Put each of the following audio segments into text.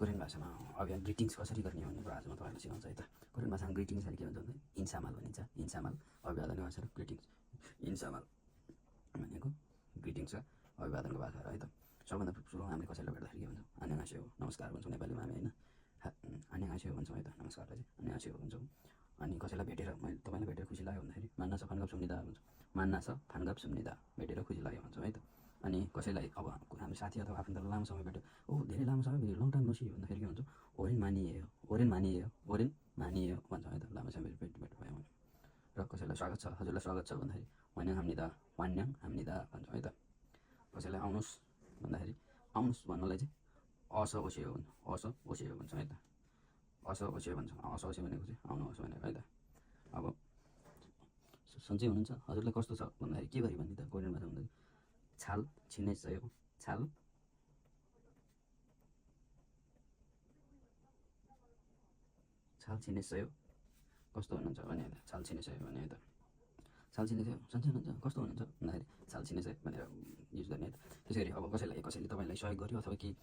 Korean भाषामा अभियान greetings कसरी गर्ने भन्ने कुरा आज म तपाईँलाई सिकाउँछु है त। कोरियन भाषामा ग्रिटिङ्सहरू के भन्छ भन्दा इन्सामाल भनिन्छ। इन्सामाल अभिवादनको भाषा र ग्रिटिङ्स इन्सामाल भनेको ग्रिटिङ्सका अभिवादनको भाषा है त। सबभन्दा सुरु हामीले कसैलाई भेट्दाखेरि के भन्छौँ? अन्यङहासेयो, नमस्कार भन्छौँ नेपालीमा हामी होइन। अन्यङहासेयो भन्छौँ है त, नमस्कारलाई चाहिँ अन्यङहासेयो भन्छौँ। अनि कसैलाई भेटेर मैले तपाईँलाई भेटेर खुसी लाग्यो भन्दाखेरि मान्ना छ फान्गप सुम्निदा भन्छौँ। मान्ना छ फान्गप सुम्निदा, भेटेर खुसी लाग्यो भन्छौँ है त। अनि कसैलाई अब हाम्रो साथी अथवा आफन्तलाई लामो समय भेट्यो, धेरै लामो समय भेट्यो, लङ टाइम नो सी भन्दाखेरि के भन्छौँ? ओरेन मानिएयो, ओरेन मानिएयो, ओरेन मानिएयो भन्छौँ है त, लामो समय भेट भयो भने। र कसैलाई स्वागत छ, हजुरलाई स्वागत छ भन्दाखेरि वान्याङ हाम्निदा, वान्याङ हाम्निदा भन्छौँ है त। कसैलाई आउनुहोस् भन्दाखेरि आउनुहोस् भन्नलाई चाहिँ अस ओसेयो भन्छौँ, अस ओसेयो भन्छौँ है त। अस ओसेयो भन्छौँ, अस ओसेयो भनेको चाहिँ आउनुहोस् भनेको है त। अब सन्चै हुनुहुन्छ, हजुरलाई कस्तो छ भन्दाखेरि के गरी भन्ने त कोरियन भाषा भन्दाखेरि छाल छिनेसयो, छाल छाल छिनेसयो, कस्तो हुनुहुन्छ भने छाल छिनेसयो भने है त। छाल छिनेसयो, सन्चै हुनुहुन्छ, कस्तो हुनुहुन्छ भन्दाखेरि छाल छिनेसयो भनेर युज गर्ने है त। त्यसै गरी अब कसैले तपाईँलाई सहयोग गर्यो अथवा केही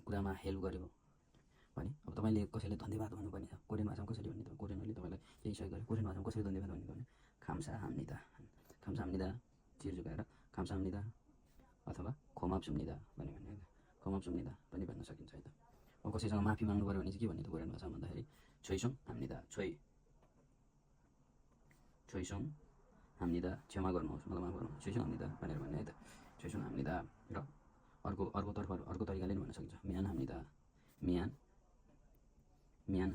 कुरामा हेल्प गर्यो भने अब तपाईँले कसैलाई धन्यवाद भन्नुपर्ने छ। कोरियन भाषामा कसरी भन्ने त, कोरियनहरूले तपाईँलाई केही सहयोग गर्यो, कोरियन भाषामा कसरी धन्यवाद भन्ने त भने खाम्सा हाम्निदा, खाम्सा हाम्निदा चिर झुकाएर खाम्सा हाम्निदा अथवा खोमाप सुम्निदा भन्ने है त। खोमाप सुम्निदा पनि भन्न सकिन्छ है त। अब कसैसँग माफी माग्नु पऱ्यो भने चाहिँ के भन्ने त कोरियन भाषामा भन्दाखेरि छोइसुङ हाम्निदा, छोइसुङ हाम्निदा, क्षमा गर्नुहोस्, मलाई माफ गर्नुहोस्, छोइसुङ हाम्निदा भनेर भन्ने है त। छोइसुङ हाम्निदा। र अर्को तरिकाले पनि भन्न सकिन्छ, म्यान हाम्निदा, म्यान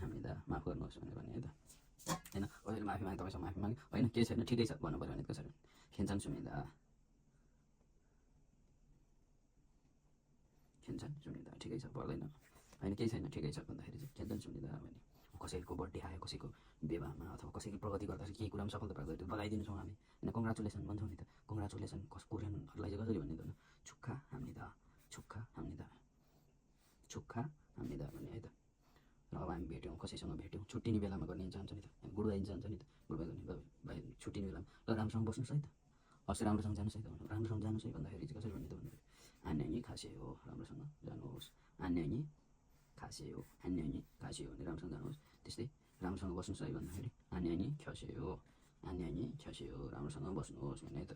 हाम्निदा, माफ गर्नुहोस् भनेर भन्ने है त होइन। कसैले माफी मागे, तपाईँसँग माफी मागे होइन, केही छैन, ठिकै छ भन्नु पऱ्यो भने कसरी खेन्छन् सुम्निदा, खेन्छन् सुम्निदा, ठिकै छ पर्दैन होइन, केही छैन ठिकै छ भन्दाखेरि चाहिँ खेन्छन् सुम्निदा भन्ने। कसैको बर्थडे आयो, कसैको विवाहमा अथवा कसैको प्रगति गर्दाखेरि केही कुरामा सफलता प्राप्त गर्यो, बधाइदिन्छौँ हामी होइन, कङ्ग्रेचुलेसन भन्छौँ नि त। कङ्ग्रेचुलेसन कोरियनहरूलाई चाहिँ कसरी भन्ने त छुक्खा हाम्निदा, छुक्खा हाम्निदा, छुक्खा हाम्निदा भन्ने है त। र अब हामी भेट्यौँ, कसैसँग भेट्यौँ, छुट्टिने बेलामा गर्ने जान्छ नि त, गुड बाई जान्छ नि त, गुड बाई गर्ने भाइ छुट्टिने बेलामा ल राम्रोसँग बस्नुहोस् है त, हस् राम्रोसँग जानुहोस् है त, राम्रोसँग जानुहोस् है भन्दाखेरि चाहिँ कसरी भन्ने त भन्दाखेरि आन्याङी खासे हो, राम्रोसँग जानुहोस्, आन्याङी खासे हो, आन्याङी खासे हो भने राम्रोसँग जानुहोस्। त्यस्तै राम्रोसँग बस्नुहोस् है भन्दाखेरि आन्याङी ख्यासे हो, आन्याङी ख्यासे हो, राम्रोसँग बस्नुहोस् भने है त।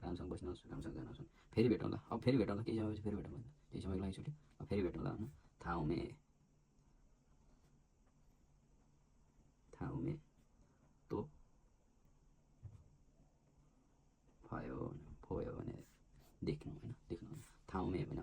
राम्रोसँग बस्नुहोस्, राम्रोसँग जानुहोस्, फेरि भेटौँला, अब फेरि भेटौँला, केही समयपछि फेरि भेटौँ, केही समयको लागि छुट्यो, अब फेरि भेटौँला भनौँ, थाउमे थाउमे तो भयो भने देख्नु होइन, देख्नु थाउमे भने